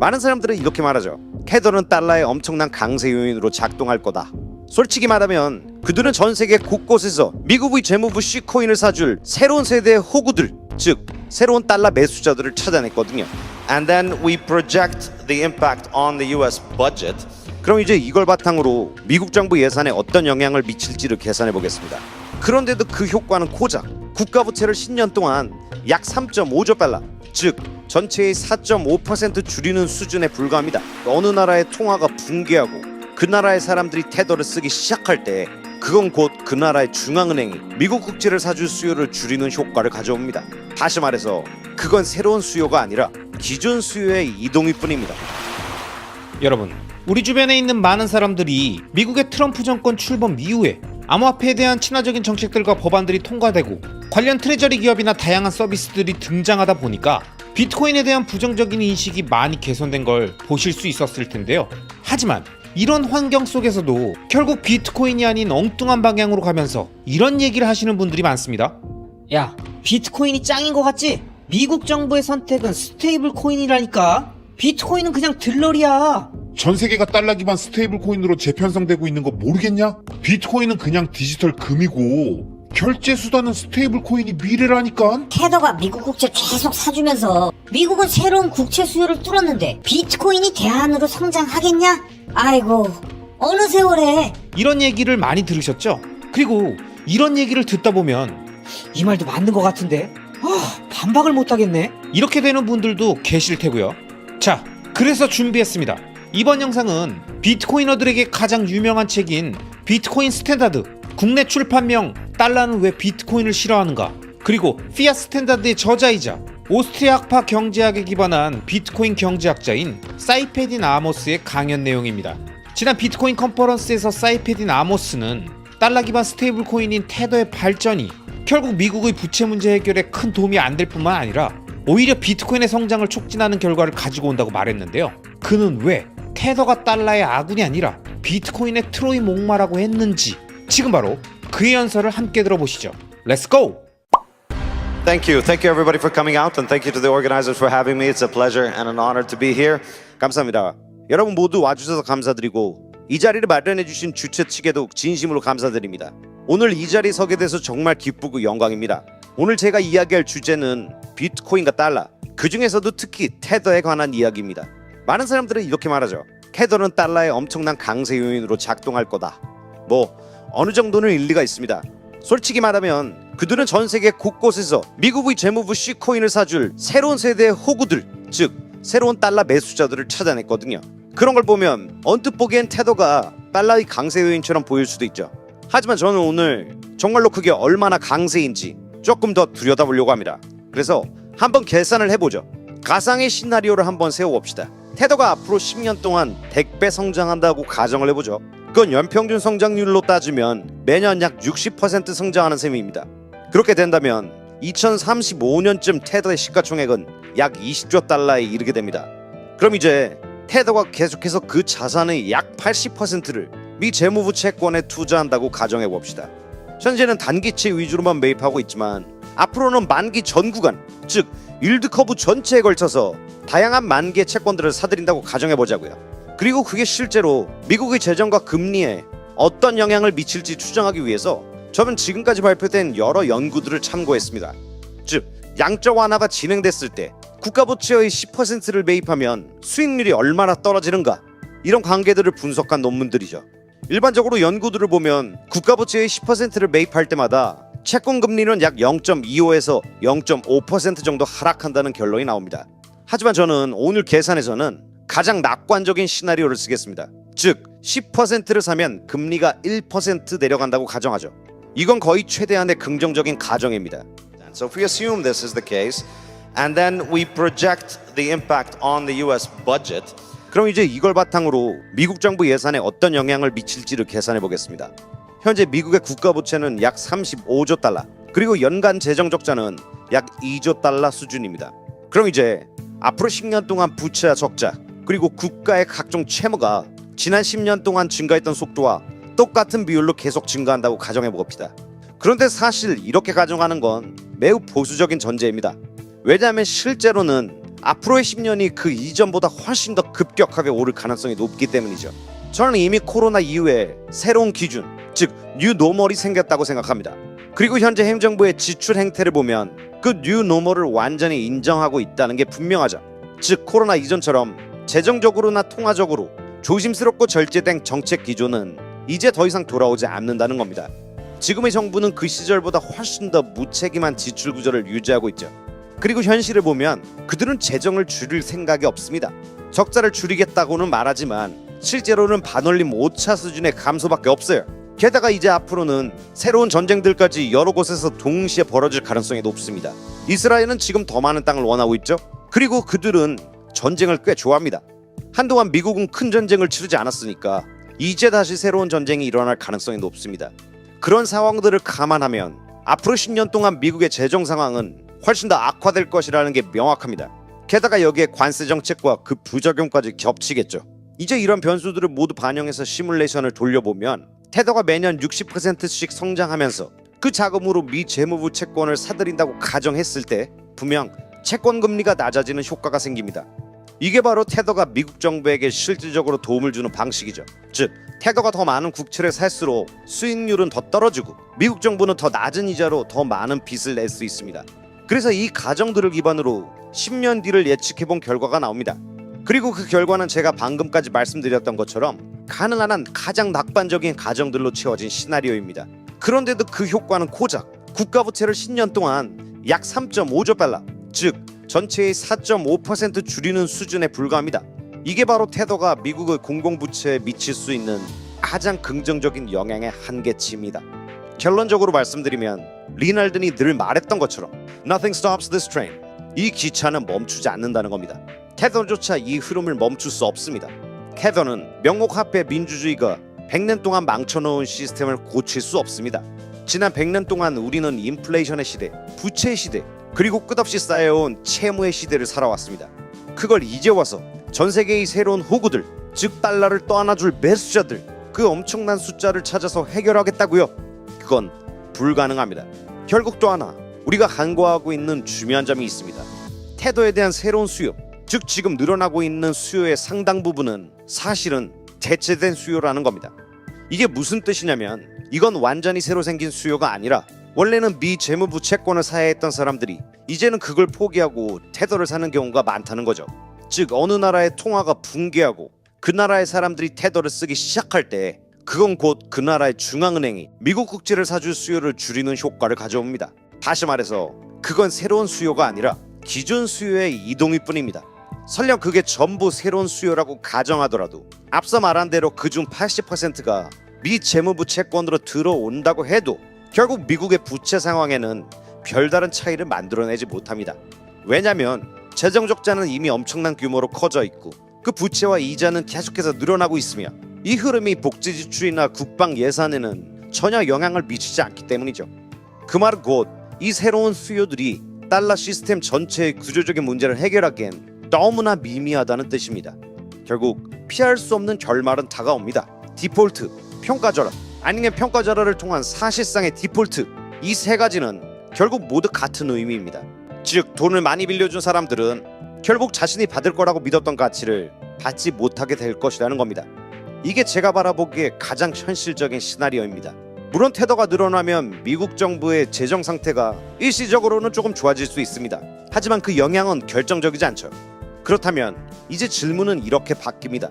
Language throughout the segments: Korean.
많은 사람들은 이렇게 말하죠. 테더는 달러의 엄청난 강세 요인으로 작동할 거다. 솔직히 말하면 그들은 전 세계 곳곳에서 미국의 재무부 C코인을 사줄 새로운 세대의 호구들, 즉 새로운 달러 매수자들을 찾아냈거든요. And then we project the impact on the US budget. 그럼 이제 이걸 바탕으로 미국 정부 예산에 어떤 영향을 미칠지를 계산해 보겠습니다. 그런데도 그 효과는 고작 국가부채를 10년 동안 약 3.5조 달러, 즉 전체의 4.5% 줄이는 수준에 불과합니다. 어느 나라의 통화가 붕괴하고 그 나라의 사람들이 테더를 쓰기 시작할 때 그건 곧 그 나라의 중앙은행이 미국 국채를 사줄 수요를 줄이는 효과를 가져옵니다. 다시 말해서 그건 새로운 수요가 아니라 기존 수요의 이동일 뿐입니다. 여러분, 우리 주변에 있는 많은 사람들이 미국의 트럼프 정권 출범 이후에 암호화폐에 대한 친화적인 정책들과 법안들이 통과되고 관련 트레저리 기업이나 다양한 서비스들이 등장하다 보니까 비트코인에 대한 부정적인 인식이 많이 개선된 걸 보실 수 있었을 텐데요. 하지만 이런 환경 속에서도 결국 비트코인이 아닌 엉뚱한 방향으로 가면서 이런 얘기를 하시는 분들이 많습니다. 야, 비트코인이 짱인 거 같지? 미국 정부의 선택은 스테이블 코인이라니까. 비트코인은 그냥 들러리야. 전 세계가 달러 기반 스테이블 코인으로 재편성되고 있는 거 모르겠냐? 비트코인은 그냥 디지털 금이고 결제 수단은 스테이블 코인이 미래라니까. 테더가 미국 국채 계속 사주면서 미국은 새로운 국채 수요를 뚫었는데 비트코인이 대안으로 성장하겠냐? 아이고, 어느 세월에. 이런 얘기를 많이 들으셨죠? 그리고 이런 얘기를 듣다 보면 이 말도 맞는 거 같은데. 반박을 못 하겠네. 이렇게 되는 분들도 계실 테고요. 자, 그래서 준비했습니다. 이번 영상은 비트코이너들에게 가장 유명한 책인 비트코인 스탠다드, 국내 출판명 달러는 왜 비트코인을 싫어하는가, 그리고 피아 스탠다드의 저자이자 오스트리아 학파 경제학에 기반한 비트코인 경제학자인 사이페딘 아모스의 강연 내용입니다. 지난 비트코인 컨퍼런스에서 사이페딘 아모스는 달러 기반 스테이블 코인인 테더의 발전이 결국 미국의 부채 문제 해결에 큰 도움이 안 될 뿐만 아니라 오히려 비트코인의 성장을 촉진하는 결과를 가지고 온다고 말했는데요. 그는 왜 테더가 달러의 아군이 아니라 비트코인의 트로이 목마라고 했는지 지금 바로 그의 연설을 함께 들어보시죠. Let's go! Thank you everybody for coming out, and thank you to the organizers for having me. It's a pleasure and an honor to be here. 감사합니다. 여러분 모두 와주셔서 감사드리고 이 자리를 마련해 주신 주최 측에도 진심으로 감사드립니다. 오늘 이 자리에 서게 돼서 정말 기쁘고 영광입니다. 오늘 제가 이야기할 주제는 비트코인과 달러, 그 중에서도 특히 테더에 관한 이야기입니다. 많은 사람들은 이렇게 말하죠. 테더는 달러의 엄청난 강세 요인으로 작동할 거다. 어느 정도는 일리가 있습니다. 솔직히 말하면 그들은 전 세계 곳곳에서 미국의 재무부 C코인을 사줄 새로운 세대의 호구들, 즉 새로운 달러 매수자들을 찾아냈거든요. 그런 걸 보면 언뜻 보기엔 테더가 달러의 강세 요인처럼 보일 수도 있죠. 하지만 저는 오늘 정말로 그게 얼마나 강세인지 조금 더 들여다보려고 합니다. 그래서 한번 계산을 해보죠. 가상의 시나리오를 한번 세워봅시다. 테더가 앞으로 10년 동안 100배 성장한다고 가정을 해보죠. 그건 연평균 성장률로 따지면 매년 약 60% 성장하는 셈입니다. 그렇게 된다면 2035년쯤 테더의 시가총액은 약 20조 달러에 이르게 됩니다. 그럼 이제 테더가 계속해서 그 자산의 약 80%를 미 재무부 채권에 투자한다고 가정해 봅시다. 현재는 단기채 위주로만 매입하고 있지만 앞으로는 만기 전 구간, 즉 일드 커브 전체에 걸쳐서 다양한 만기의 채권들을 사들인다고 가정해 보자고요. 그리고 그게 실제로 미국의 재정과 금리에 어떤 영향을 미칠지 추정하기 위해서 저는 지금까지 발표된 여러 연구들을 참고했습니다. 즉 양적 완화가 진행됐을 때 국가부채의 10%를 매입하면 수익률이 얼마나 떨어지는가, 이런 관계들을 분석한 논문들이죠. 일반적으로 연구들을 보면 국가부채의 10%를 매입할 때마다 채권 금리는 약 0.25에서 0.5% 정도 하락한다는 결론이 나옵니다. 하지만 저는 오늘 계산에서는 가장 낙관적인 시나리오를 쓰겠습니다. 즉 10%를 사면 금리가 1% 내려간다고 가정하죠. 이건 거의 최대한의 긍정적인 가정입니다. So if we assume this is the case and then we project the impact on the US budget, 그럼 이제 이걸 바탕으로 미국 정부 예산에 어떤 영향을 미칠지를 계산해 보겠습니다. 현재 미국의 국가부채는 약 35조 달러, 그리고 연간 재정 적자는 약 2조 달러 수준입니다. 그럼 이제 앞으로 10년 동안 부채와 적자, 그리고 국가의 각종 채무가 지난 10년 동안 증가했던 속도와 똑같은 비율로 계속 증가한다고 가정해 봅시다. 그런데 사실 이렇게 가정하는 건 매우 보수적인 전제입니다. 왜냐하면 실제로는 앞으로의 10년이 그 이전보다 훨씬 더 급격하게 오를 가능성이 높기 때문이죠. 저는 이미 코로나 이후에 새로운 기준, 즉 뉴노멀이 생겼다고 생각합니다. 그리고 현재 행정부의 지출 행태를 보면 그 뉴노멀을 완전히 인정하고 있다는 게 분명하죠. 즉 코로나 이전처럼 재정적으로나 통화적으로 조심스럽고 절제된 정책 기조는 이제 더 이상 돌아오지 않는다는 겁니다. 지금의 정부는 그 시절보다 훨씬 더 무책임한 지출 구조를 유지하고 있죠. 그리고 현실을 보면 그들은 재정을 줄일 생각이 없습니다. 적자를 줄이겠다고는 말하지만 실제로는 반올림 5차 수준의 감소밖에 없어요. 게다가 이제 앞으로는 새로운 전쟁들까지 여러 곳에서 동시에 벌어질 가능성이 높습니다. 이스라엘은 지금 더 많은 땅을 원하고 있죠. 그리고 그들은 전쟁을 꽤 좋아합니다. 한동안 미국은 큰 전쟁을 치르지 않았으니까 이제 다시 새로운 전쟁이 일어날 가능성이 높습니다. 그런 상황들을 감안하면 앞으로 10년 동안 미국의 재정 상황은 훨씬 더 악화될 것이라는 게 명확합니다. 게다가 여기에 관세 정책과 그 부작용까지 겹치겠죠. 이제 이런 변수들을 모두 반영해서 시뮬레이션을 돌려보면 테더가 매년 60%씩 성장하면서 그 자금으로 미 재무부 채권을 사들인다고 가정했을 때 분명 채권 금리가 낮아지는 효과가 생깁니다. 이게 바로 테더가 미국 정부에게 실질적으로 도움을 주는 방식이죠. 즉 테더가 더 많은 국채를 살수록 수익률은 더 떨어지고 미국 정부는 더 낮은 이자로 더 많은 빚을 낼 수 있습니다. 그래서 이 가정들을 기반으로 10년 뒤를 예측해본 결과가 나옵니다. 그리고 그 결과는 제가 방금까지 말씀드렸던 것처럼 가능한 한 가장 낙관적인 가정들로 채워진 시나리오입니다. 그런데도 그 효과는 고작 국가부채를 10년 동안 약 3.5조 달러, 즉 전체의 4.5% 줄이는 수준에 불과합니다. 이게 바로 테더가 미국의 공공부채에 미칠 수 있는 가장 긍정적인 영향의 한계치입니다. 결론적으로 말씀드리면 리날든이 늘 말했던 것처럼 Nothing stops this train. 이 기차는 멈추지 않는다는 겁니다. 테더조차 이 흐름을 멈출 수 없습니다. 테더는 명목화폐 민주주의가 100년 동안 망쳐놓은 시스템을 고칠 수 없습니다. 지난 100년 동안 우리는 인플레이션의 시대, 부채의 시대, 그리고 끝없이 쌓여온 채무의 시대를 살아왔습니다. 그걸 이제 와서 전 세계의 새로운 호구들, 즉 달러를 떠안아줄 매수자들, 그 엄청난 숫자를 찾아서 해결하겠다고요? 그건 불가능합니다. 결국 또 하나 우리가 간과하고 있는 중요한 점이 있습니다. 테더에 대한 새로운 수요, 즉 지금 늘어나고 있는 수요의 상당 부분은 사실은 대체된 수요라는 겁니다. 이게 무슨 뜻이냐면 이건 완전히 새로 생긴 수요가 아니라 원래는 미 재무부 채권을 사야 했던 사람들이 이제는 그걸 포기하고 테더를 사는 경우가 많다는 거죠. 즉 어느 나라의 통화가 붕괴하고 그 나라의 사람들이 테더를 쓰기 시작할 때 그건 곧 그 나라의 중앙은행이 미국 국채를 사줄 수요를 줄이는 효과를 가져옵니다. 다시 말해서 그건 새로운 수요가 아니라 기존 수요의 이동일 뿐입니다. 설령 그게 전부 새로운 수요라고 가정하더라도 앞서 말한 대로 그중 80%가 미 재무부 채권으로 들어온다고 해도 결국 미국의 부채 상황에는 별다른 차이를 만들어내지 못합니다. 왜냐하면 재정 적자는 이미 엄청난 규모로 커져 있고 그 부채와 이자는 계속해서 늘어나고 있으며 이 흐름이 복지 지출이나 국방 예산에는 전혀 영향을 미치지 않기 때문이죠. 그 말은 곧 이 새로운 수요들이 달러 시스템 전체의 구조적인 문제를 해결하기엔 너무나 미미하다는 뜻입니다. 결국 피할 수 없는 결말은 다가옵니다. 디폴트, 평가절하, 아니면 평가절하를 통한 사실상의 디폴트, 이 세 가지는 결국 모두 같은 의미입니다. 즉 돈을 많이 빌려준 사람들은 결국 자신이 받을 거라고 믿었던 가치를 받지 못하게 될 것이라는 겁니다. 이게 제가 바라보기에 가장 현실적인 시나리오입니다. 물론 테더가 늘어나면 미국 정부의 재정 상태가 일시적으로는 조금 좋아질 수 있습니다. 하지만 그 영향은 결정적이지 않죠. 그렇다면 이제 질문은 이렇게 바뀝니다.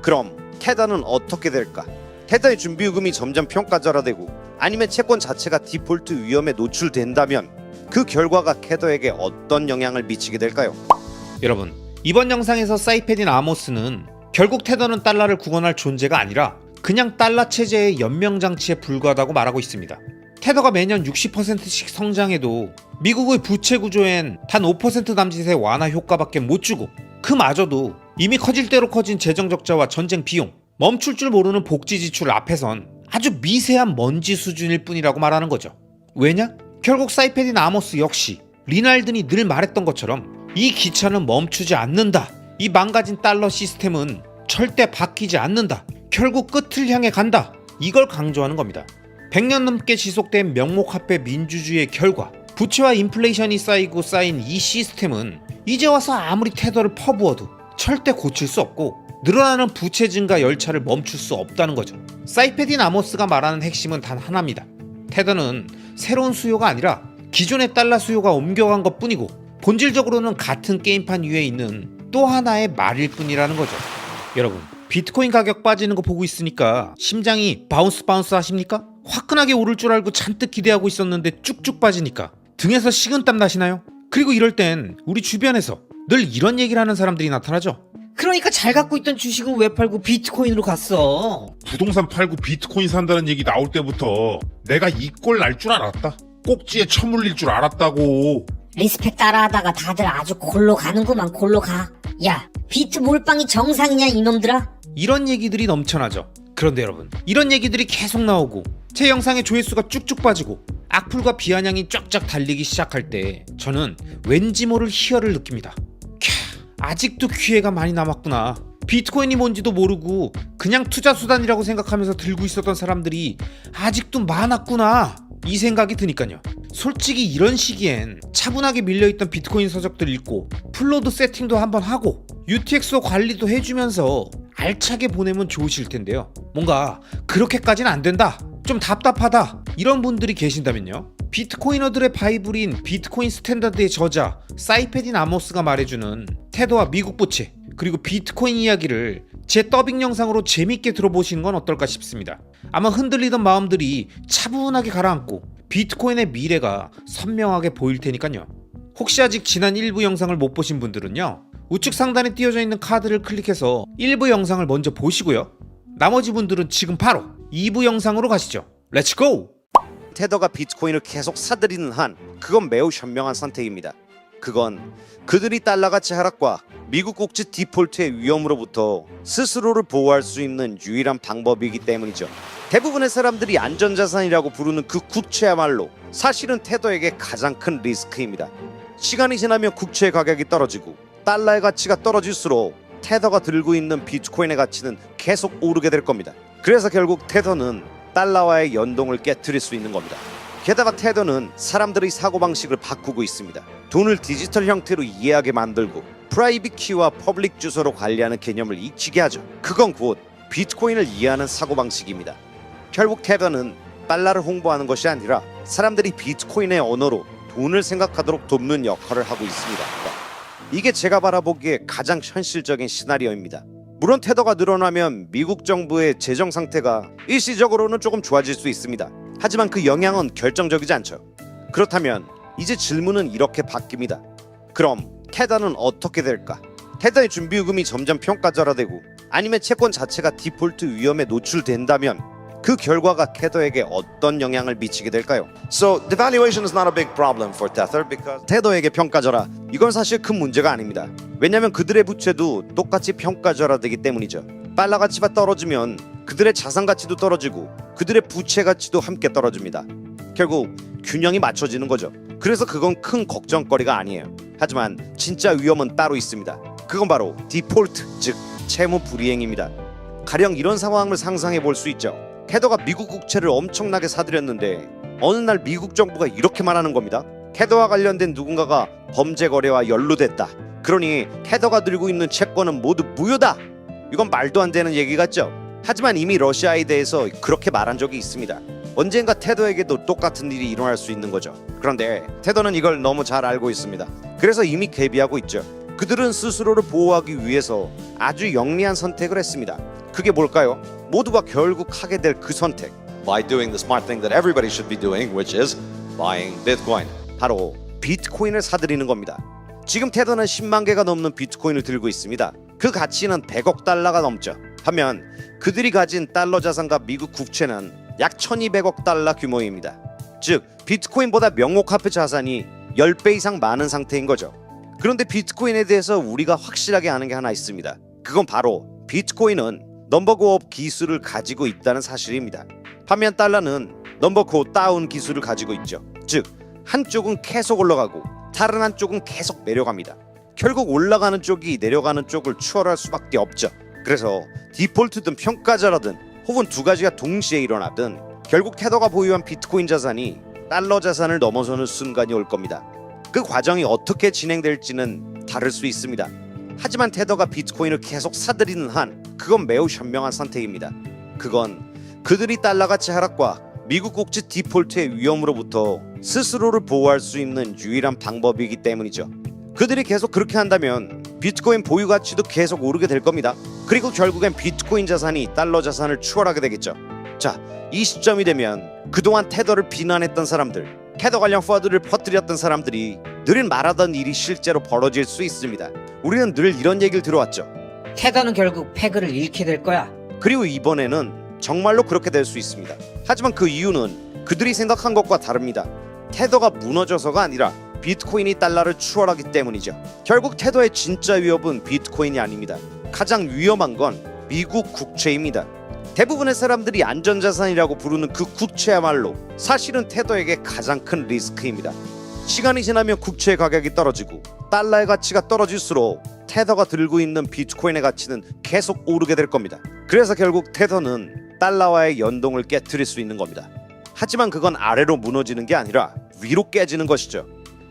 그럼 테더는 어떻게 될까? 테더의 준비요금이 점점 평가절하되고 아니면 채권 자체가 디폴트 위험에 노출된다면 그 결과가 테더에게 어떤 영향을 미치게 될까요? 여러분, 이번 영상에서 사이페딘 아모스는 결국 테더는 달러를 구원할 존재가 아니라 그냥 달러 체제의 연명장치에 불과하다고 말하고 있습니다. 테더가 매년 60%씩 성장해도 미국의 부채 구조엔 단 5% 남짓의 완화 효과밖에 못 주고 그마저도 이미 커질 대로 커진 재정 적자와 전쟁 비용, 멈출 줄 모르는 복지 지출 앞에선 아주 미세한 먼지 수준일 뿐이라고 말하는 거죠. 왜냐? 결국 사이페딘 아모스 역시 리날든이 늘 말했던 것처럼 이 기차는 멈추지 않는다. 이 망가진 달러 시스템은 절대 바뀌지 않는다. 결국 끝을 향해 간다. 이걸 강조하는 겁니다. 100년 넘게 지속된 명목화폐 민주주의의 결과 부채와 인플레이션이 쌓이고 쌓인 이 시스템은 이제 와서 아무리 테더를 퍼부어도 절대 고칠 수 없고 늘어나는 부채 증가 열차를 멈출 수 없다는 거죠. 사이페딘 아모스가 말하는 핵심은 단 하나입니다. 테더는 새로운 수요가 아니라 기존의 달러 수요가 옮겨간 것 뿐이고 본질적으로는 같은 게임판 위에 있는 또 하나의 말일 뿐이라는 거죠. 여러분, 비트코인 가격 빠지는 거 보고 있으니까 심장이 바운스 하십니까? 화끈하게 오를 줄 알고 잔뜩 기대하고 있었는데 쭉쭉 빠지니까 등에서 식은땀 나시나요? 그리고 이럴 땐 우리 주변에서 늘 이런 얘기를 하는 사람들이 나타나죠. 그러니까 잘 갖고 있던 주식은 왜 팔고 비트코인으로 갔어? 부동산 팔고 비트코인 산다는 얘기 나올 때부터 내가 이 꼴 날 줄 알았다. 꼭지에 처물릴 줄 알았다고. 리스펙 따라하다가 다들 아주 골로 가는구만. 골로 가. 야, 비트 몰빵이 정상이냐 이놈들아? 이런 얘기들이 넘쳐나죠. 그런데 여러분, 이런 얘기들이 계속 나오고 제 영상의 조회수가 쭉쭉 빠지고 악플과 비아냥이 쫙쫙 달리기 시작할 때 저는 왠지 모를 희열을 느낍니다. 아직도 기회가 많이 남았구나. 비트코인이 뭔지도 모르고 그냥 투자 수단이라고 생각하면서 들고 있었던 사람들이 아직도 많았구나, 이 생각이 드니까요. 솔직히 이런 시기엔 차분하게 밀려있던 비트코인 서적들 읽고 플로드 세팅도 한번 하고 UTXO 관리도 해주면서 알차게 보내면 좋으실 텐데요. 뭔가 그렇게까지는 안 된다, 좀 답답하다, 이런 분들이 계신다면요, 비트코이너들의 바이블인 비트코인 스탠다드의 저자 사이페딘 아모스가 말해주는 테더와 미국 부채 그리고 비트코인 이야기를 제 더빙 영상으로 재밌게 들어보시는 건 어떨까 싶습니다. 아마 흔들리던 마음들이 차분하게 가라앉고 비트코인의 미래가 선명하게 보일 테니까요. 혹시 아직 지난 1부 영상을 못 보신 분들은요, 우측 상단에 띄어져 있는 카드를 클릭해서 1부 영상을 먼저 보시고요, 나머지 분들은 지금 바로 2부 영상으로 가시죠. 렛츠고! 테더가 비트코인을 계속 사들이는 한 그건 매우 현명한 선택입니다. 그건 그들이 달러 가치 하락과 미국 국채 디폴트의 위험으로부터 스스로를 보호할 수 있는 유일한 방법이기 때문이죠. 대부분의 사람들이 안전자산이라고 부르는 그 국채야말로 사실은 테더에게 가장 큰 리스크입니다. 시간이 지나면 국채의 가격이 떨어지고 달러의 가치가 떨어질수록 테더가 들고 있는 비트코인의 가치는 계속 오르게 될 겁니다. 그래서 결국 테더는 달러와의 연동을 깨트릴 수 있는 겁니다. 게다가 테더는 사람들의 사고방식을 바꾸고 있습니다. 돈을 디지털 형태로 이해하게 만들고 프라이빗 키와 퍼블릭 주소로 관리하는 개념을 익히게 하죠. 그건 곧 비트코인을 이해하는 사고방식입니다. 결국 테더는 달러를 홍보하는 것이 아니라 사람들이 비트코인의 언어로 돈을 생각하도록 돕는 역할을 하고 있습니다. 이게 제가 바라보기에 가장 현실적인 시나리오입니다. 물론 테더가 늘어나면 미국 정부의 재정 상태가 일시적으로는 조금 좋아질 수 있습니다. 하지만 그 영향은 결정적이지 않죠. 그렇다면 이제 질문은 이렇게 바뀝니다. 그럼 테더는 어떻게 될까? 테더의 준비요금이 점점 평가절하되고 아니면 채권 자체가 디폴트 위험에 노출된다면 그 결과가 테더에게 어떤 영향을 미치게 될까요? So devaluation is not a big problem for Tether because 테더에게 평가절하, 이건 사실 큰 문제가 아닙니다. 왜냐하면 그들의 부채도 똑같이 평가절하되기 때문이죠. 달러 가치가 떨어지면 그들의 자산 가치도 떨어지고 그들의 부채 가치도 함께 떨어집니다. 결국 균형이 맞춰지는 거죠. 그래서 그건 큰 걱정거리가 아니에요. 하지만 진짜 위험은 따로 있습니다. 그건 바로 디폴트, 즉 채무 불이행입니다. 가령 이런 상황을 상상해 볼 수 있죠. 테더가 미국 국채를 엄청나게 사들였는데 어느 날 미국 정부가 이렇게 말하는 겁니다. 테더와 관련된 누군가가 범죄 거래와 연루됐다. 그러니 테더가 들고 있는 채권은 모두 무효다. 이건 말도 안 되는 얘기 같죠? 하지만 이미 러시아에 대해서 그렇게 말한 적이 있습니다. 언젠가 테더에게도 똑같은 일이 일어날 수 있는 거죠. 그런데 테더는 이걸 너무 잘 알고 있습니다. 그래서 이미 대비하고 있죠. 그들은 스스로를 보호하기 위해서 아주 영리한 선택을 했습니다. 그게 뭘까요? 모두가 결국 하게 될 그 선택. By doing the smart thing that everybody should be doing, which is buying Bitcoin. 바로 비트코인을 사들이는 겁니다. 지금 테더는 10만 개가 넘는 비트코인을 들고 있습니다. 그 가치는 100억 달러가 넘죠. 반면 그들이 가진 달러 자산과 미국 국채는 약 1200억 달러 규모입니다. 즉 비트코인보다 명목화폐 자산이 10배 이상 많은 상태인 거죠. 그런데 비트코인에 대해서 우리가 확실하게 아는 게 하나 있습니다. 그건 바로 비트코인은 넘버 고업 기술을 가지고 있다는 사실입니다. 반면 달러는 넘버 고 다운 기술을 가지고 있죠. 즉 한쪽은 계속 올라가고 다른 한쪽은 계속 내려갑니다. 결국 올라가는 쪽이 내려가는 쪽을 추월할 수밖에 없죠. 그래서 디폴트든 평가절하든 혹은 두 가지가 동시에 일어나든 결국 테더가 보유한 비트코인 자산이 달러 자산을 넘어서는 순간이 올 겁니다. 그 과정이 어떻게 진행될지는 바를 수 있습니다. 하지만 테더가 비트코인을 계속 사들이는 한 그건 매우 현명한 선택입니다. 그건 그들이 달러 가치 하락과 미국 국채 디폴트의 위험으로부터 스스로를 보호할 수 있는 유일한 방법이기 때문이죠. 그들이 계속 그렇게 한다면 비트코인 보유 가치도 계속 오르게 될 겁니다. 그리고 결국엔 비트코인 자산이 달러 자산을 추월하게 되겠죠. 자, 이 시점이 되면 그동안 테더를 비난했던 사람들, 테더 관련 퍼드를 퍼뜨렸던 사람들이 늘 말하던 일이 실제로 벌어질 수 있습니다. 우리는 늘 이런 얘기를 들어왔죠. 테더는 결국 패그를 잃게 될 거야. 그리고 이번에는 정말로 그렇게 될 수 있습니다. 하지만 그 이유는 그들이 생각한 것과 다릅니다. 테더가 무너져서가 아니라 비트코인이 달러를 추월하기 때문이죠. 결국 테더의 진짜 위협은 비트코인이 아닙니다. 가장 위험한 건 미국 국채입니다. 대부분의 사람들이 안전자산이라고 부르는 그 국채야말로 사실은 테더에게 가장 큰 리스크입니다. 시간이 지나면 국채의 가격이 떨어지고 달러의 가치가 떨어질수록 테더가 들고 있는 비트코인의 가치는 계속 오르게 될 겁니다. 그래서 결국 테더는 달러와의 연동을 깨트릴 수 있는 겁니다. 하지만 그건 아래로 무너지는 게 아니라 위로 깨지는 것이죠.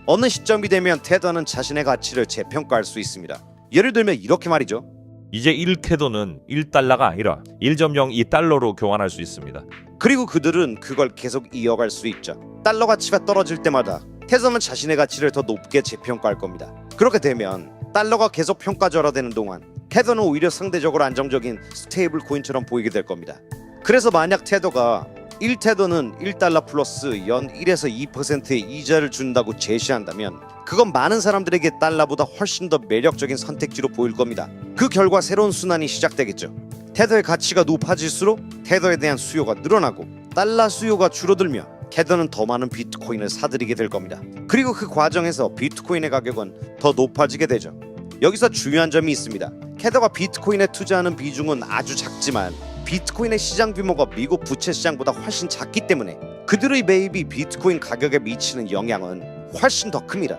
어느 시점이 되면 테더는 자신의 가치를 재평가할 수 있습니다. 예를 들면 이렇게 말이죠. 이제 1테더는 1달러가 아니라 1.02달러로 교환할 수 있습니다. 그리고 그들은 그걸 계속 이어갈 수 있죠. 달러 가치가 떨어질 때마다 테더는 자신의 가치를 더 높게 재평가할 겁니다. 그렇게 되면 달러가 계속 평가절하되는 동안 테더는 오히려 상대적으로 안정적인 스테이블 코인처럼 보이게 될 겁니다. 그래서 만약 테더가 1테더는 1달러 플러스 연 1에서 2%의 이자를 준다고 제시한다면 그건 많은 사람들에게 달러보다 훨씬 더 매력적인 선택지로 보일 겁니다. 그 결과 새로운 순환이 시작되겠죠. 테더의 가치가 높아질수록 테더에 대한 수요가 늘어나고 달러 수요가 줄어들며 테더는 더 많은 비트코인을 사들이게 될 겁니다. 그리고 그 과정에서 비트코인의 가격은 더 높아지게 되죠. 여기서 중요한 점이 있습니다. 테더가 비트코인에 투자하는 비중은 아주 작지만 비트코인의 시장 규모가 미국 부채 시장보다 훨씬 작기 때문에 그들의 매입이 비트코인 가격에 미치는 영향은 훨씬 더 큽니다.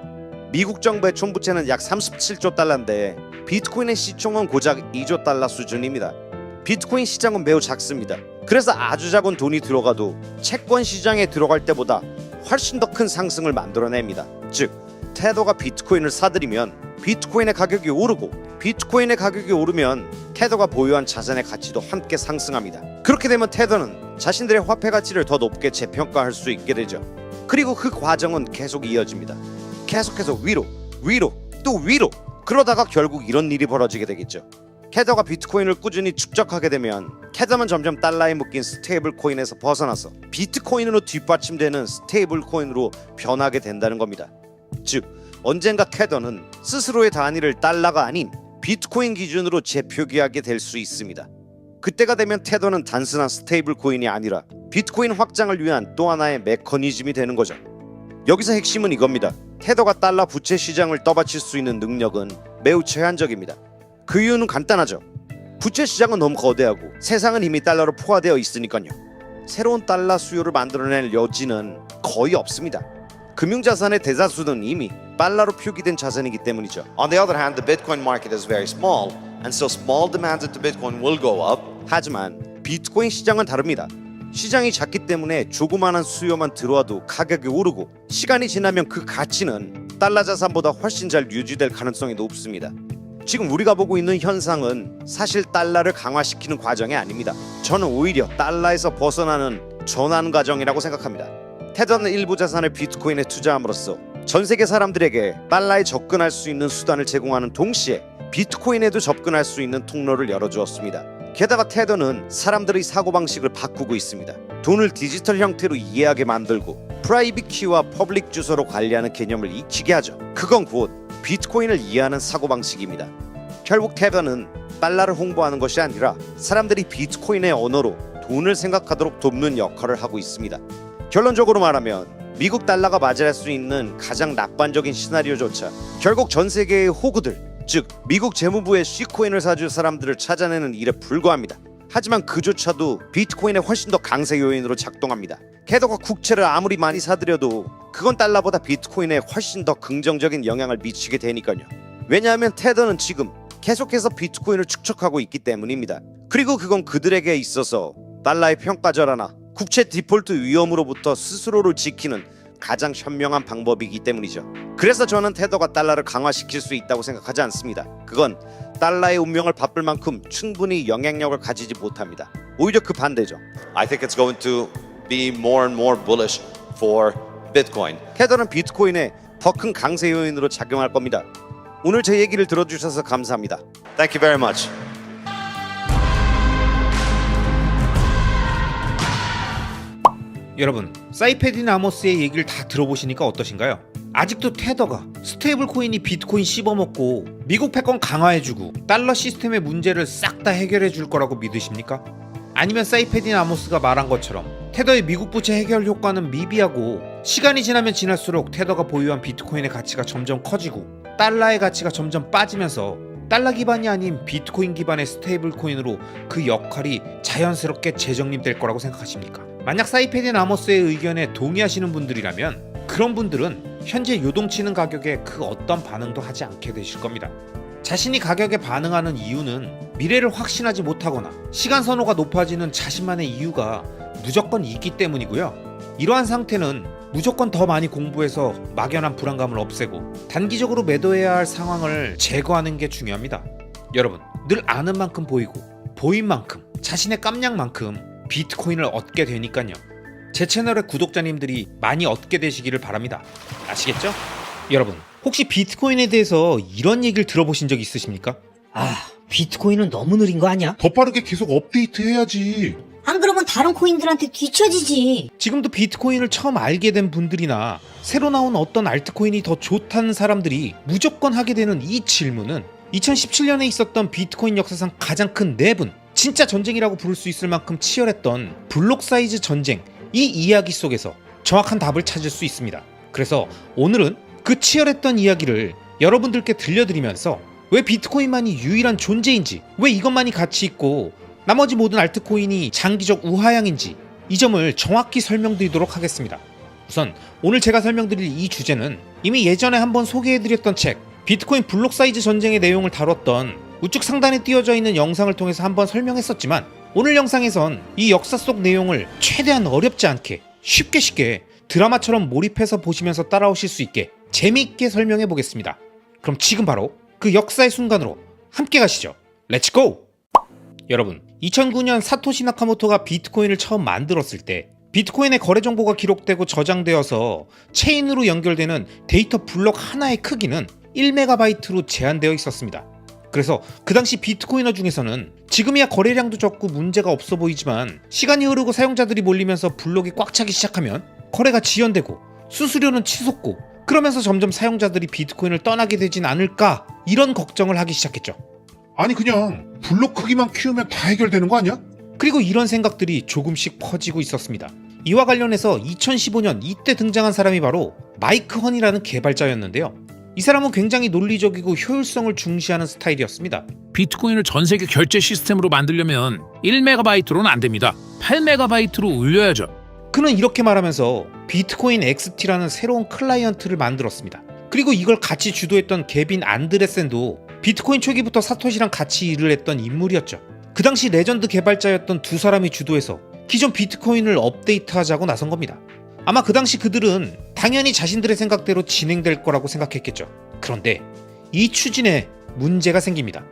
미국 정부의 총부채는 약 37조 달러인데 비트코인의 시총은 고작 2조 달러 수준입니다. 비트코인 시장은 매우 작습니다. 그래서 아주 작은 돈이 들어가도 채권 시장에 들어갈 때보다 훨씬 더 큰 상승을 만들어냅니다. 즉, 테더가 비트코인을 사들이면 비트코인의 가격이 오르고 비트코인의 가격이 오르면 테더가 보유한 자산의 가치도 함께 상승합니다. 그렇게 되면 테더는 자신들의 화폐 가치를 더 높게 재평가할 수 있게 되죠. 그리고 그 과정은 계속 이어집니다. 계속해서 위로, 위로, 또 위로. 그러다가 결국 이런 일이 벌어지게 되겠죠. 테더가 비트코인을 꾸준히 축적하게 되면 테더는 점점 달러에 묶인 스테이블 코인에서 벗어나서 비트코인으로 뒷받침되는 스테이블 코인으로 변하게 된다는 겁니다. 즉, 언젠가 테더는 스스로의 단위를 달러가 아닌 비트코인 기준으로 재표기하게 될 수 있습니다. 그때가 되면 테더는 단순한 스테이블 코인이 아니라 비트코인 확장을 위한 또 하나의 메커니즘이 되는 거죠. 여기서 핵심은 이겁니다. 테더가 달러 부채 시장을 떠받칠 수 있는 능력은 매우 제한적입니다. 그 이유는 간단하죠. 부채 시장은 너무 거대하고 세상은 이미 달러로 포화되어 있으니까요. 새로운 달러 수요를 만들어낼 여지는 거의 없습니다. 금융자산의 대다수는 이미 달러로 표기된 자산이기 때문이죠. On the other hand, the Bitcoin market is very small, and so small demand into Bitcoin will go up. 하지만 비트코인 시장은 다릅니다. 시장이 작기 때문에 조그마한 수요만 들어와도 가격이 오르고 시간이 지나면 그 가치는 달러 자산보다 훨씬 잘 유지될 가능성이 높습니다. 지금 우리가 보고 있는 현상은 사실 달러를 강화시키는 과정이 아닙니다. 저는 오히려 달러에서 벗어나는 전환 과정이라고 생각합니다. 테더는 일부 자산을 비트코인에 투자함으로써 전 세계 사람들에게 달러에 접근할 수 있는 수단을 제공하는 동시에 비트코인에도 접근할 수 있는 통로를 열어주었습니다. 게다가 테더는 사람들의 사고방식을 바꾸고 있습니다. 돈을 디지털 형태로 이해하게 만들고 프라이빗 키와 퍼블릭 주소로 관리하는 개념을 익히게 하죠. 그건 곧 비트코인을 이해하는 사고방식입니다. 결국 테더는 달러를 홍보하는 것이 아니라 사람들이 비트코인의 언어로 돈을 생각하도록 돕는 역할을 하고 있습니다. 결론적으로 말하면 미국 달러가 맞이할 수 있는 가장 낙관적인 시나리오조차 결국 전 세계의 호구들, 즉 미국 재무부의 C코인을 사줄 사람들을 찾아내는 일에 불과합니다. 하지만 그조차도 비트코인의 훨씬 더 강세 요인으로 작동합니다. 테더가 국채를 아무리 많이 사들여도 그건 달러보다 비트코인에 훨씬 더 긍정적인 영향을 미치게 되니까요. 왜냐하면 테더는 지금 계속해서 비트코인을 축적하고 있기 때문입니다. 그리고 그건 그들에게 있어서 달러의 평가절하나 국채 디폴트 위험으로부터 스스로를 지키는 가장 현명한 방법이기 때문이죠. 그래서 저는 테더가 달러를 강화시킬 수 있다고 생각하지 않습니다. 그건 달러의 운명을 바꿀 만큼 충분히 영향력을 가지지 못합니다. 오히려 그 반대죠. I think it's going to be more and more bullish for Bitcoin. 테더는 비트코인의 더 큰 강세 요인으로 작용할 겁니다. 오늘 제 얘기를 들어주셔서 감사합니다. Thank you very much. 여러분, 사이페딘 아모스의 얘기를 다 들어보시니까 어떠신가요? 아직도 테더가 스테이블 코인이 비트코인 씹어먹고 미국 패권 강화해주고 달러 시스템의 문제를 싹 다 해결해줄 거라고 믿으십니까? 아니면 사이페딘 아모스가 말한 것처럼 테더의 미국 부채 해결 효과는 미비하고 시간이 지나면 지날수록 테더가 보유한 비트코인의 가치가 점점 커지고 달러의 가치가 점점 빠지면서 달러 기반이 아닌 비트코인 기반의 스테이블 코인으로 그 역할이 자연스럽게 재정립될 거라고 생각하십니까? 만약 사이페딘 아모스의 의견에 동의하시는 분들이라면 그런 분들은 현재 요동치는 가격에 그 어떤 반응도 하지 않게 되실 겁니다. 자신이 가격에 반응하는 이유는 미래를 확신하지 못하거나 시간 선호가 높아지는 자신만의 이유가 무조건 있기 때문이고요. 이러한 상태는 무조건 더 많이 공부해서 막연한 불안감을 없애고 단기적으로 매도해야 할 상황을 제거하는 게 중요합니다. 여러분, 늘 아는 만큼 보이고 보인 만큼 자신의 깜냥만큼 비트코인을 얻게 되니까요. 제 채널의 구독자님들이 많이 얻게 되시기를 바랍니다. 아시겠죠? 여러분, 혹시 비트코인에 대해서 이런 얘기를 들어보신 적 있으십니까? 비트코인은 너무 느린 거 아니야? 더 빠르게 계속 업데이트 해야지. 안 그러면 다른 코인들한테 뒤처지지. 지금도 비트코인을 처음 알게 된 분들이나 새로 나온 어떤 알트코인이 더 좋다는 사람들이 무조건 하게 되는 이 질문은 2017년에 있었던 비트코인 역사상 가장 큰 내분, 진짜 전쟁이라고 부를 수 있을 만큼 치열했던 블록 사이즈 전쟁, 이 이야기 속에서 정확한 답을 찾을 수 있습니다. 그래서 오늘은 그 치열했던 이야기를 여러분들께 들려드리면서 왜 비트코인만이 유일한 존재인지, 왜 이것만이 가치 있고 나머지 모든 알트코인이 장기적 우하향인지 이 점을 정확히 설명드리도록 하겠습니다. 우선 오늘 제가 설명드릴 이 주제는 이미 예전에 한번 소개해드렸던 책 비트코인 블록 사이즈 전쟁의 내용을 다뤘던 우측 상단에 띄어져 있는 영상을 통해서 한번 설명했었지만 오늘 영상에선 이 역사 속 내용을 최대한 어렵지 않게 쉽게 드라마처럼 몰입해서 보시면서 따라오실 수 있게 재미있게 설명해 보겠습니다. 그럼 지금 바로 그 역사의 순간으로 함께 가시죠. 렛츠고! 여러분, 2009년 사토시 나카모토가 비트코인을 처음 만들었을 때 비트코인의 거래 정보가 기록되고 저장되어서 체인으로 연결되는 데이터 블록 하나의 크기는 1MB로 제한되어 있었습니다. 그래서 그 당시 비트코이너 중에서는 지금이야 거래량도 적고 문제가 없어 보이지만 시간이 흐르고 사용자들이 몰리면서 블록이 꽉 차기 시작하면 거래가 지연되고 수수료는 치솟고 그러면서 점점 사용자들이 비트코인을 떠나게 되진 않을까 이런 걱정을 하기 시작했죠. 아니 그냥 블록 크기만 키우면 다 해결되는 거 아니야? 그리고 이런 생각들이 조금씩 퍼지고 있었습니다. 이와 관련해서 2015년 이때 등장한 사람이 바로 마이크 헌이라는 개발자였는데요. 이 사람은 굉장히 논리적이고 효율성을 중시하는 스타일이었습니다. 비트코인을 전 세계 결제 시스템으로 만들려면 1MB로는 안 됩니다. 8MB로 올려야죠. 그는 이렇게 말하면서 비트코인 XT라는 새로운 클라이언트를 만들었습니다. 그리고 이걸 같이 주도했던 게빈 안드레센도 비트코인 초기부터 사토시랑 같이 일을 했던 인물이었죠. 그 당시 레전드 개발자였던 두 사람이 주도해서 기존 비트코인을 업데이트하자고 나선 겁니다. 아마 그 당시 그들은 당연히 자신들의 생각대로 진행될 거라고 생각했겠죠. 그런데 이 추진에 문제가 생깁니다.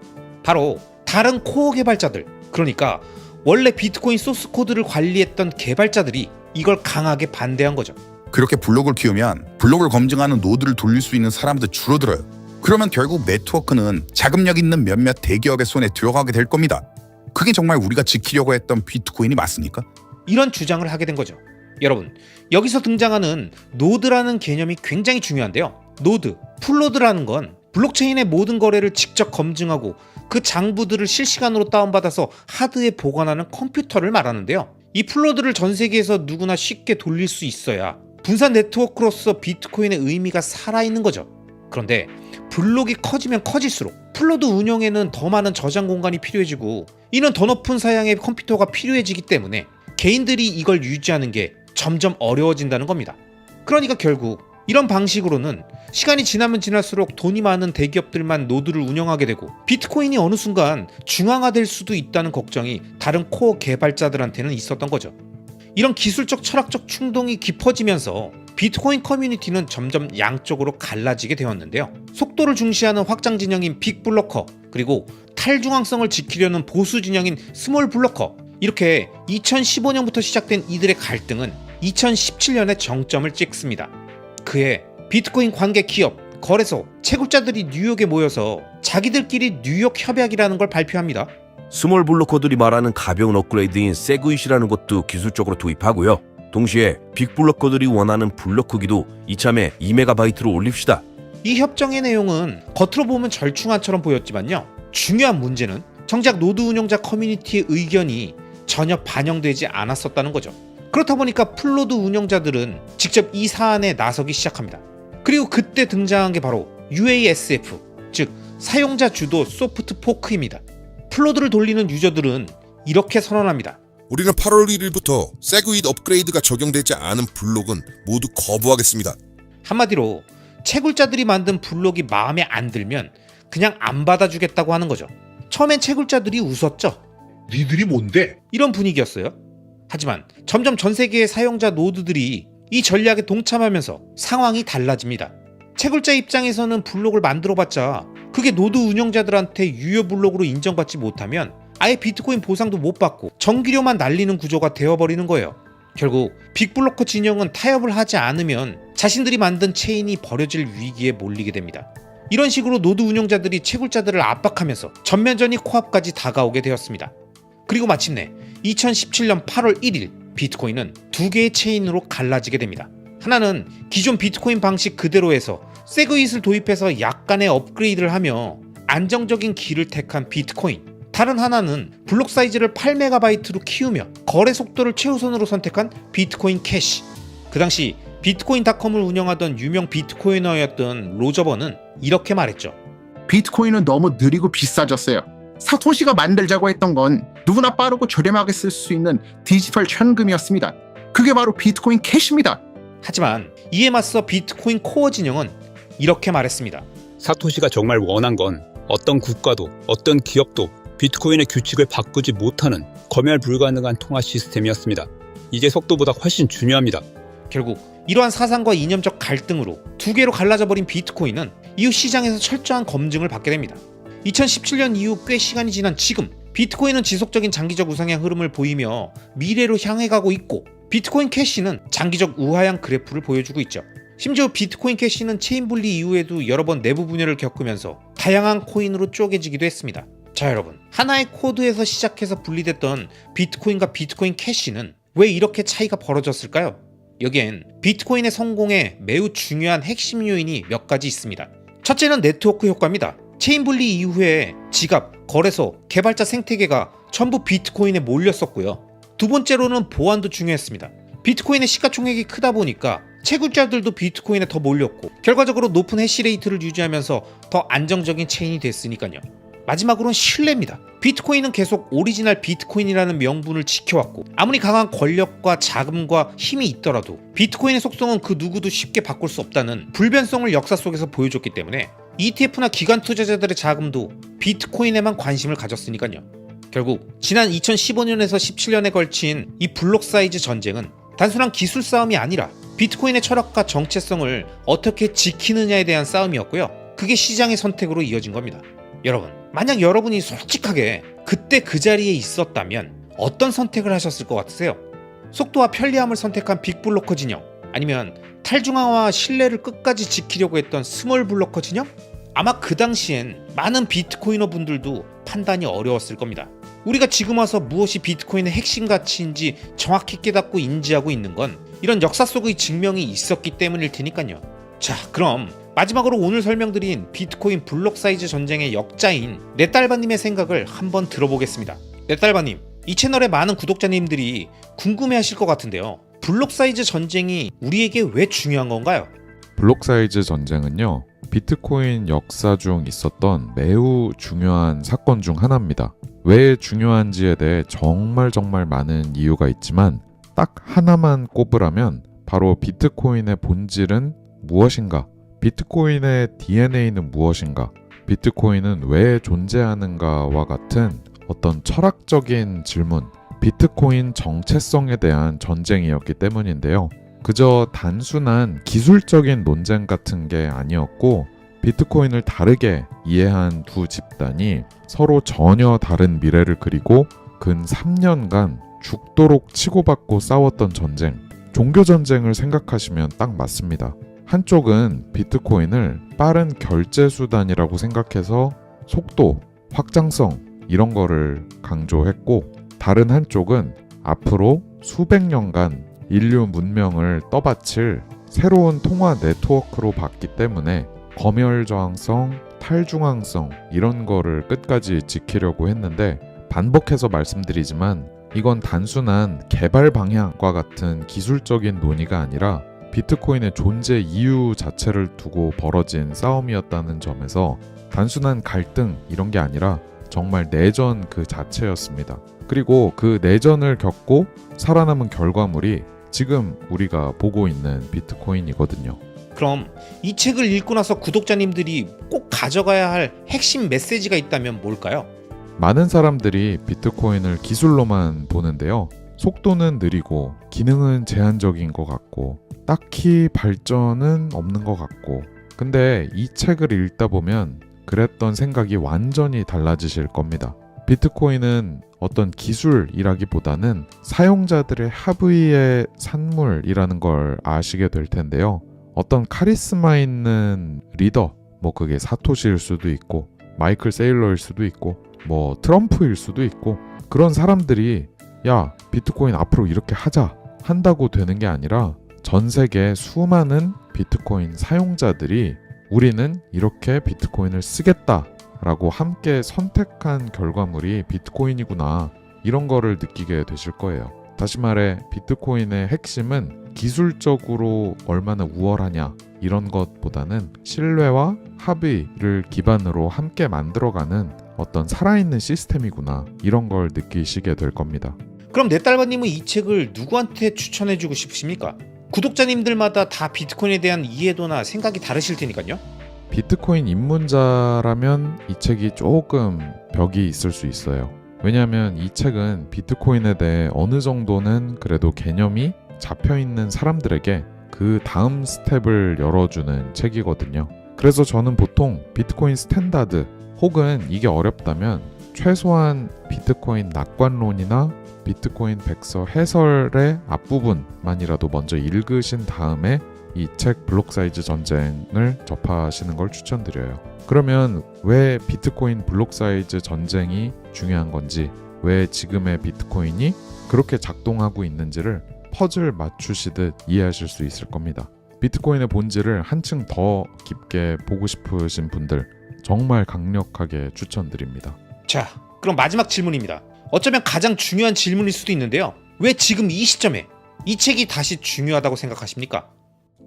바로 다른 코어 개발자들, 그러니까 원래 비트코인 소스 코드를 관리했던 개발자들이 이걸 강하게 반대한 거죠. 그렇게 블록을 키우면 블록을 검증하는 노드를 돌릴 수 있는 사람들 줄어들어요. 그러면 결국 네트워크는 자금력 있는 몇몇 대기업의 손에 들어가게 될 겁니다. 그게 정말 우리가 지키려고 했던 비트코인이 맞습니까? 이런 주장을 하게 된 거죠. 여러분, 여기서 등장하는 노드라는 개념이 굉장히 중요한데요. 노드, 풀노드라는 건 블록체인의 모든 거래를 직접 검증하고 그 장부들을 실시간으로 다운받아서 하드에 보관하는 컴퓨터를 말하는데요. 이 풀노드를 전 세계에서 누구나 쉽게 돌릴 수 있어야 분산 네트워크로서 비트코인의 의미가 살아있는 거죠. 그런데 블록이 커지면 커질수록 풀노드 운영에는 더 많은 저장 공간이 필요해지고 이는 더 높은 사양의 컴퓨터가 필요해지기 때문에 개인들이 이걸 유지하는 게 점점 어려워진다는 겁니다. 그러니까 결국 이런 방식으로는 시간이 지나면 지날수록 돈이 많은 대기업들만 노드를 운영하게 되고 비트코인이 어느 순간 중앙화될 수도 있다는 걱정이 다른 코어 개발자들한테는 있었던 거죠. 이런 기술적 철학적 충동이 깊어지면서 비트코인 커뮤니티는 점점 양쪽으로 갈라지게 되었는데요. 속도를 중시하는 확장 진영인 빅블로커, 그리고 탈중앙성을 지키려는 보수 진영인 스몰 블로커, 이렇게 2015년부터 시작된 이들의 갈등은 2017년에 정점을 찍습니다. 그해 비트코인 관계 기업, 거래소, 채굴자들이 뉴욕에 모여서 자기들끼리 뉴욕 협약이라는 걸 발표합니다. 스몰 블로커들이 말하는 가벼운 업그레이드인 세그윗이라는 것도 기술적으로 도입하고요. 동시에 빅블로커들이 원하는 블록 크기도 이참에 2MB로 올립시다. 이 협정의 내용은 겉으로 보면 절충안처럼 보였지만요. 중요한 문제는 정작 노드 운영자 커뮤니티의 의견이 전혀 반영되지 않았었다는 거죠. 그렇다 보니까 풀노드 운영자들은 직접 이 사안에 나서기 시작합니다. 그리고 그때 등장한 게 바로 UASF, 즉 사용자 주도 소프트 포크입니다. 풀노드를 돌리는 유저들은 이렇게 선언합니다. 우리는 8월 1일부터 세그윗 업그레이드가 적용되지 않은 블록은 모두 거부하겠습니다. 한마디로 채굴자들이 만든 블록이 마음에 안 들면 그냥 안 받아주겠다고 하는 거죠. 처음엔 채굴자들이 웃었죠. 니들이 뭔데? 이런 분위기였어요. 하지만 점점 전 세계의 사용자 노드들이 이 전략에 동참하면서 상황이 달라집니다. 채굴자 입장에서는 블록을 만들어봤자 그게 노드 운영자들한테 유효 블록으로 인정받지 못하면 아예 비트코인 보상도 못 받고 정기료만 날리는 구조가 되어버리는 거예요. 결국 빅블로커 진영은 타협을 하지 않으면 자신들이 만든 체인이 버려질 위기에 몰리게 됩니다. 이런 식으로 노드 운영자들이 채굴자들을 압박하면서 전면전이 코앞까지 다가오게 되었습니다. 그리고 마침내 2017년 8월 1일 비트코인은 두 개의 체인으로 갈라지게 됩니다. 하나는 기존 비트코인 방식 그대로에서 세그윗을 도입해서 약간의 업그레이드를 하며 안정적인 길을 택한 비트코인, 다른 하나는 블록 사이즈를 8MB로 키우며 거래 속도를 최우선으로 선택한 비트코인 캐시. 그 당시 비트코인닷컴을 운영하던 유명 비트코이너였던 로저버는 이렇게 말했죠. 비트코인은 너무 느리고 비싸졌어요. 사토시가 만들자고 했던 건 누구나 빠르고 저렴하게 쓸 수 있는 디지털 현금이었습니다. 그게 바로 비트코인 캐시입니다. 하지만 이에 맞서 비트코인 코어 진영은 이렇게 말했습니다. 사토시가 정말 원한 건 어떤 국가도 어떤 기업도 비트코인의 규칙을 바꾸지 못하는 검열 불가능한 통화 시스템이었습니다. 이게 속도보다 훨씬 중요합니다. 결국 이러한 사상과 이념적 갈등으로 두 개로 갈라져 버린 비트코인은 이후 시장에서 철저한 검증을 받게 됩니다. 2017년 이후 꽤 시간이 지난 지금 비트코인은 지속적인 장기적 우상향 흐름을 보이며 미래로 향해 가고 있고, 비트코인 캐시는 장기적 우하향 그래프를 보여주고 있죠. 심지어 비트코인 캐시는 체인 분리 이후에도 여러 번 내부 분열을 겪으면서 다양한 코인으로 쪼개지기도 했습니다. 자, 여러분, 하나의 코드에서 시작해서 분리됐던 비트코인과 비트코인 캐시는 왜 이렇게 차이가 벌어졌을까요? 여기엔 비트코인의 성공에 매우 중요한 핵심 요인이 몇 가지 있습니다. 첫째는 네트워크 효과입니다. 체인 분리 이후에 지갑, 거래소, 개발자 생태계가 전부 비트코인에 몰렸었고요. 두 번째로는 보안도 중요했습니다. 비트코인의 시가총액이 크다 보니까 채굴자들도 비트코인에 더 몰렸고, 결과적으로 높은 해시레이트를 유지하면서 더 안정적인 체인이 됐으니까요. 마지막으로는 신뢰입니다. 비트코인은 계속 오리지널 비트코인이라는 명분을 지켜왔고, 아무리 강한 권력과 자금과 힘이 있더라도 비트코인의 속성은 그 누구도 쉽게 바꿀 수 없다는 불변성을 역사 속에서 보여줬기 때문에 ETF나 기관 투자자들의 자금도 비트코인에만 관심을 가졌으니까요. 결국 지난 2015년에서 17년에 걸친 이 블록 사이즈 전쟁은 단순한 기술 싸움이 아니라 비트코인의 철학과 정체성을 어떻게 지키느냐에 대한 싸움이었고요. 그게 시장의 선택으로 이어진 겁니다. 여러분, 만약 여러분이 솔직하게 그때 그 자리에 있었다면 어떤 선택을 하셨을 것 같으세요? 속도와 편리함을 선택한 빅블로커 진영? 아니면 탈중앙화와 신뢰를 끝까지 지키려고 했던 스몰 블로커 진영? 아마 그 당시엔 많은 비트코이너 분들도 판단이 어려웠을 겁니다. 우리가 지금 와서 무엇이 비트코인의 핵심 가치인지 정확히 깨닫고 인지하고 있는 건 이런 역사 속의 증명이 있었기 때문일 테니까요. 자, 그럼 마지막으로 오늘 설명드린 비트코인 블록 사이즈 전쟁의 역자인 넷달바님의 생각을 한번 들어보겠습니다. 넷달바님, 이 채널의 많은 구독자님들이 궁금해하실 것 같은데요. 블록 사이즈 전쟁이 우리에게 왜 중요한 건가요? 블록 사이즈 전쟁은요, 비트코인 역사 중 있었던 매우 중요한 사건 중 하나입니다. 왜 중요한지에 대해 정말 많은 이유가 있지만 딱 하나만 꼽으라면 바로 비트코인의 본질은 무엇인가? 비트코인의 DNA는 무엇인가? 비트코인은 왜 존재하는가와 같은 어떤 철학적인 질문, 비트코인 정체성에 대한 전쟁이었기 때문인데요. 그저 단순한 기술적인 논쟁 같은 게 아니었고 비트코인을 다르게 이해한 두 집단이 서로 전혀 다른 미래를 그리고 근 3년간 죽도록 치고받고 싸웠던 전쟁, 종교 전쟁을 생각하시면 딱 맞습니다. 한쪽은 비트코인을 빠른 결제 수단이라고 생각해서 속도, 확장성 이런 거를 강조했고 다른 한쪽은 앞으로 수백 년간 인류 문명을 떠받칠 새로운 통화 네트워크로 봤기 때문에 검열 저항성, 탈중앙성 이런 거를 끝까지 지키려고 했는데 반복해서 말씀드리지만 이건 단순한 개발 방향과 같은 기술적인 논의가 아니라 비트코인의 존재 이유 자체를 두고 벌어진 싸움이었다는 점에서 단순한 갈등 이런 게 아니라 정말 내전 그 자체였습니다. 그리고 그 내전을 겪고 살아남은 결과물이 지금 우리가 보고 있는 비트코인이거든요. 그럼 이 책을 읽고 나서 구독자님들이 꼭 가져가야 할 핵심 메시지가 있다면 뭘까요? 많은 사람들이 비트코인을 기술로만 보는데요. 속도는 느리고 기능은 제한적인 것 같고 딱히 발전은 없는 것 같고 근데 이 책을 읽다 보면 그랬던 생각이 완전히 달라지실 겁니다. 비트코인은 어떤 기술이라기보다는 사용자들의 합의의 산물이라는 걸 아시게 될 텐데요. 어떤 카리스마 있는 리더, 뭐 그게 사토시일 수도 있고 마이클 세일러일 수도 있고 뭐 트럼프일 수도 있고 그런 사람들이 야 비트코인 앞으로 이렇게 하자 한다고 되는 게 아니라 전 세계 수많은 비트코인 사용자들이 우리는 이렇게 비트코인을 쓰겠다 라고 함께 선택한 결과물이 비트코인이구나 이런 거를 느끼게 되실 거예요. 다시 말해 비트코인의 핵심은 기술적으로 얼마나 우월하냐 이런 것보다는 신뢰와 합의를 기반으로 함께 만들어가는 어떤 살아있는 시스템이구나 이런 걸 느끼시게 될 겁니다. 그럼 넷달바님은 이 책을 누구한테 추천해주고 싶으십니까? 구독자님들마다 다 비트코인에 대한 이해도나 생각이 다르실 테니까요. 비트코인 입문자라면 이 책이 조금 벽이 있을 수 있어요. 왜냐하면 이 책은 비트코인에 대해 어느 정도는 그래도 개념이 잡혀있는 사람들에게 그 다음 스텝을 열어주는 책이거든요. 그래서 저는 보통 비트코인 스탠다드 혹은 이게 어렵다면 최소한 비트코인 낙관론이나 비트코인 백서 해설의 앞부분만이라도 먼저 읽으신 다음에 이 책 블록 사이즈 전쟁을 접하시는 걸 추천드려요. 그러면 왜 비트코인 블록 사이즈 전쟁이 중요한 건지, 왜 지금의 비트코인이 그렇게 작동하고 있는지를 퍼즐 맞추시듯 이해하실 수 있을 겁니다. 비트코인의 본질을 한층 더 깊게 보고 싶으신 분들 정말 강력하게 추천드립니다. 자, 그럼 마지막 질문입니다. 어쩌면 가장 중요한 질문일 수도 있는데요. 왜 지금 이 시점에 이 책이 다시 중요하다고 생각하십니까?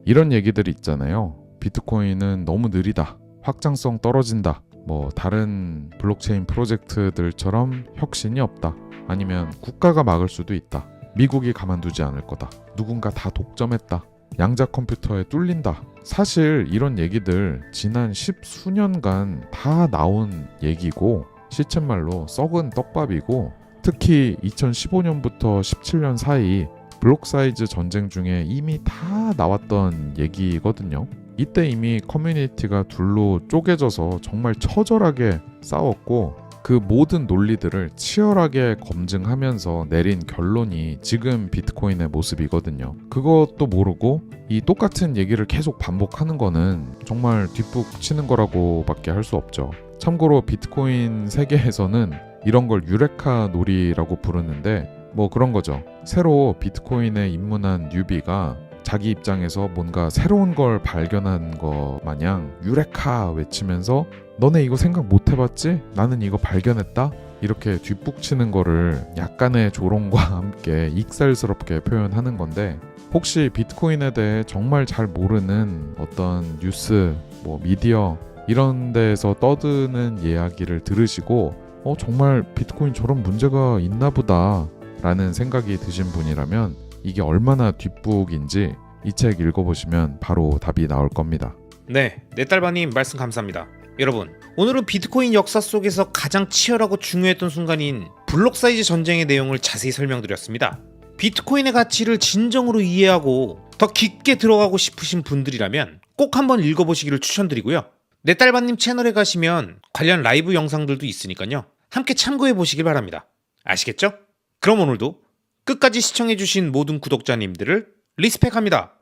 이런 얘기들이 있잖아요. 비트코인은 너무 느리다. 확장성 떨어진다. 뭐 다른 블록체인 프로젝트들처럼 혁신이 없다. 아니면 국가가 막을 수도 있다. 미국이 가만두지 않을 거다. 누군가 다 독점했다. 양자 컴퓨터에 뚫린다. 사실 이런 얘기들 지난 10수년간 다 나온 얘기고 시쳇말로 썩은 떡밥이고 특히 2015년부터 17년 사이 블록 사이즈 전쟁 중에 이미 다 나왔던 얘기거든요. 이때 이미 커뮤니티가 둘로 쪼개져서 정말 처절하게 싸웠고 그 모든 논리들을 치열하게 검증하면서 내린 결론이 지금 비트코인의 모습이거든요. 그것도 모르고 이 똑같은 얘기를 계속 반복하는 거는 정말 뒷북 치는 거라고밖에 할 수 없죠. 참고로 비트코인 세계에서는 이런 걸 유레카 놀이라고 부르는데 뭐 그런 거죠. 새로 비트코인에 입문한 뉴비가 자기 입장에서 뭔가 새로운 걸 발견한 거 마냥 유레카 외치면서 너네 이거 생각 못 해봤지? 나는 이거 발견했다? 이렇게 뒷북치는 거를 약간의 조롱과 함께 익살스럽게 표현하는 건데 혹시 비트코인에 대해 정말 잘 모르는 어떤 뉴스, 뭐 미디어 이런 데에서 떠드는 이야기를 들으시고 정말 비트코인 저런 문제가 있나 보다 라는 생각이 드신 분이라면 이게 얼마나 뒷북인지 이 책 읽어보시면 바로 답이 나올 겁니다. 네, 넷달바님 말씀 감사합니다. 여러분, 오늘은 비트코인 역사 속에서 가장 치열하고 중요했던 순간인 블록 사이즈 전쟁의 내용을 자세히 설명드렸습니다. 비트코인의 가치를 진정으로 이해하고 더 깊게 들어가고 싶으신 분들이라면 꼭 한번 읽어보시기를 추천드리고요. 내 딸바님 채널에 가시면 관련 라이브 영상들도 있으니까요. 함께 참고해 보시길 바랍니다. 아시겠죠? 그럼 오늘도 끝까지 시청해주신 모든 구독자님들을 리스펙합니다.